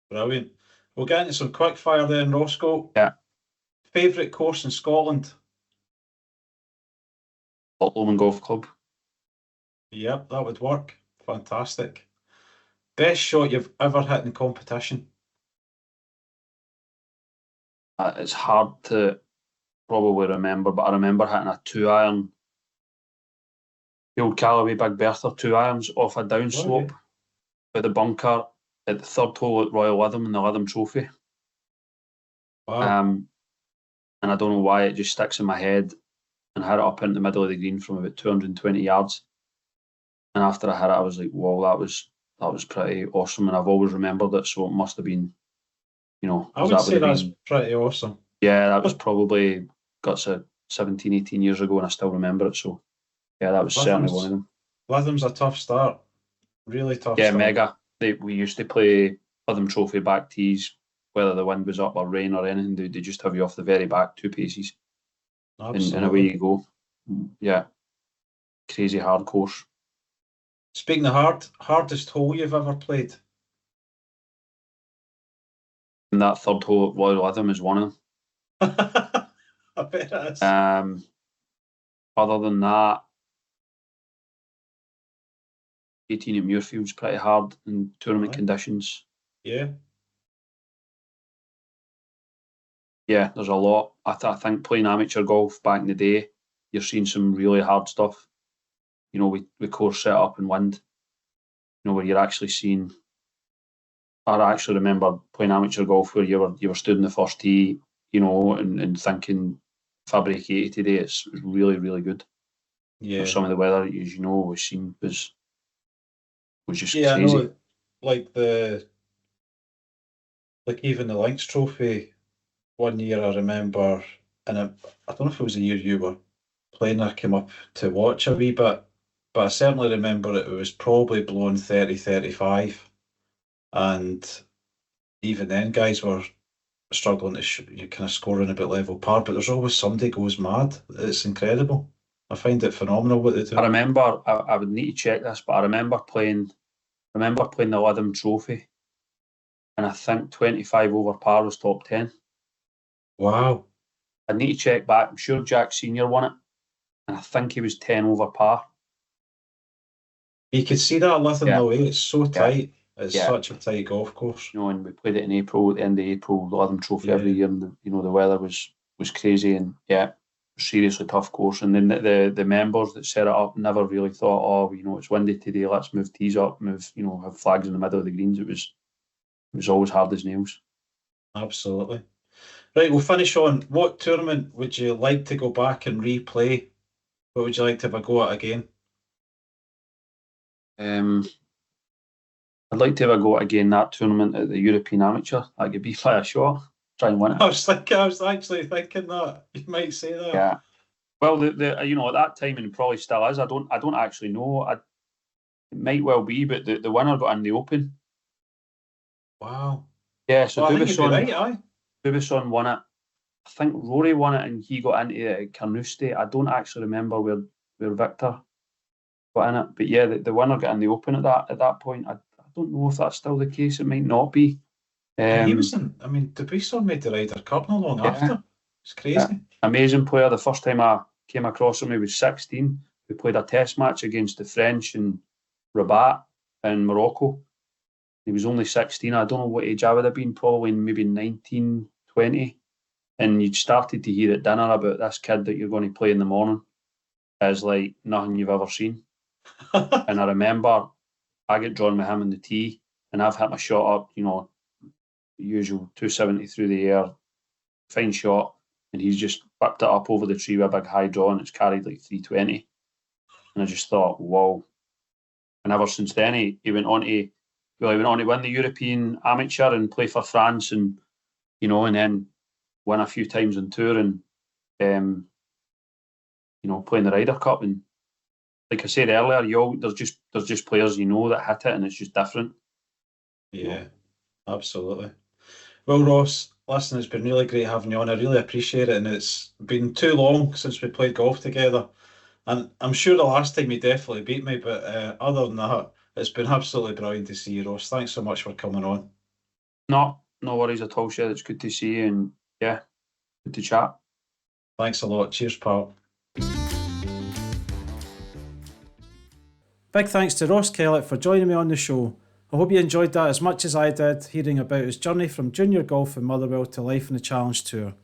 Brilliant. We'll get into some quick fire then, Roscoe. Yeah. Favourite course in Scotland? Lothlomond Golf Club. Yep, that would work. Fantastic. Best shot you've ever hit in competition? It's hard to probably remember, but I remember hitting a 2-iron, the old Callaway Big Bertha 2-irons off a downslope with the bunker at the third hole at Royal Lytham in the Lytham Trophy. Wow. And I don't know why it just sticks in my head, and hit it up into the middle of the green from about 220 yards. And after I hit it, I was like, "Whoa, that was pretty awesome." And I've always remembered it, so it must have been, I would say that's pretty awesome. Yeah, that was probably got to 17, 18 years ago, and I still remember it. So that was certainly one of them. Lytham's a tough start. Really tough start. Yeah, mega. We used to play Lytham Trophy back tees, whether the wind was up or rain or anything. They just have you off the very back 2 paces. Absolutely. And away you go. Yeah. Crazy hard course. Speaking of hardest hole you've ever played? And that third hole at Royal Lytham is one of them. I bet it is. Other than that, 18 at Muirfield's pretty hard in tournament conditions. Yeah. Yeah, there's a lot. I think playing amateur golf back in the day, you're seeing some really hard stuff. With course set up and wind. Where you're actually seeing. I actually remember playing amateur golf where you were stood in the first tee, and thinking, if I break 80 today, it's really, really good. Yeah. Some of the weather, as you know, was just crazy. I know, like even the Lynx Trophy. One year I remember, and I don't know if it was the year you were playing, I came up to watch a wee bit, but I certainly remember it was probably blowing 30, 35. And even then, guys were struggling to you're kind of scoring about level par, but there's always somebody goes mad. It's incredible. I find it phenomenal what they do. I remember, I would need to check this, but I remember playing the Lytham Trophy, and I think 25 over par was top 10. Wow. I need to check back. I'm sure Jack Senior won it, and I think he was 10 over par. You could see that Lytham Yeah. the way it's so tight. It's Yeah. such a tight golf course. You know, and we played it in April, at the end of April, the Lytham Trophy every year, and the weather was crazy, and seriously tough course. And then the members that set it up never really thought, it's windy today, let's move tees up, have flags in the middle of the greens. It was always hard as nails. Absolutely. Right, we'll finish on, what tournament would you like to go back and replay? What would you like to have a go at again? I'd like to have a go at again that tournament at the European Amateur. That could be by a shot. Try and win it. I was actually thinking that. You might say that. Yeah. Well, the at that time, and probably still is, I don't actually know. It might well be, but the winner got in the Open. Wow. Yeah, so Bubisson won it. I think Rory won it, and he got into it at Carnoustie. I don't actually remember where Victor got in it, but yeah, the winner got in the Open at that point. I don't know if that's still the case. It might not be. He was Dubisson made the Ryder Cup not long after. It's crazy. Yeah. Amazing player. The first time I came across him, he was 16. We played a test match against the French in Rabat in Morocco. He was only 16. I don't know what age I would have been, probably maybe 19, 20. And you'd started to hear at dinner about this kid that you're going to play in the morning as like nothing you've ever seen. And I remember I get drawn with him in the tee, and I've hit my shot up, usual 270 through the air, fine shot, and he's just whipped it up over the tree with a big high draw, and it's carried like 320. And I just thought, whoa. And ever since then, he went on to win the European Amateur and play for France, and and then win a few times on tour, and playing the Ryder Cup. And like I said earlier, there's just players that hit it, and it's just different. Yeah, absolutely. Well, Ross, listen, it's been really great having you on. I really appreciate it, and it's been too long since we played golf together. And I'm sure the last time you definitely beat me, but other than that, it's been absolutely brilliant to see you, Ross. Thanks so much for coming on. No worries at all, Shed. It's good to see you, and yeah, good to chat. Thanks a lot. Cheers, pal. Big thanks to Ross Kellett for joining me on the show. I hope you enjoyed that as much as I did, hearing about his journey from junior golf in Motherwell to life in the Challenge Tour.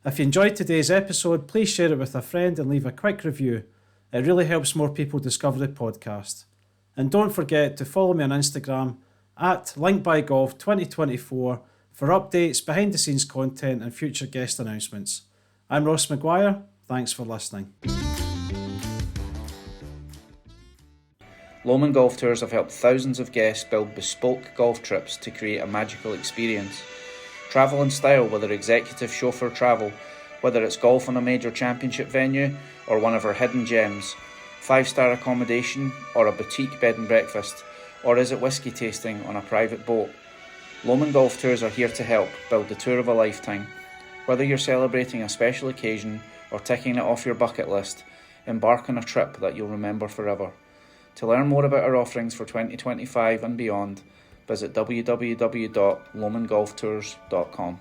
If you enjoyed today's episode, please share it with a friend and leave a quick review. It really helps more people discover the podcast. And don't forget to follow me on Instagram at linkbygolf2024 for updates, behind the scenes content and future guest announcements. I'm Ross McGuire. Thanks for listening. Lomond Golf Tours have helped thousands of guests build bespoke golf trips to create a magical experience. Travel in style with our executive chauffeur travel, whether it's golf on a major championship venue or one of our hidden gems, 5-star accommodation or a boutique bed and breakfast, or is it whiskey tasting on a private boat? Lomond Golf Tours are here to help build the tour of a lifetime. Whether you're celebrating a special occasion or ticking it off your bucket list, embark on a trip that you'll remember forever. To learn more about our offerings for 2025 and beyond, visit www.lomondgolftours.com.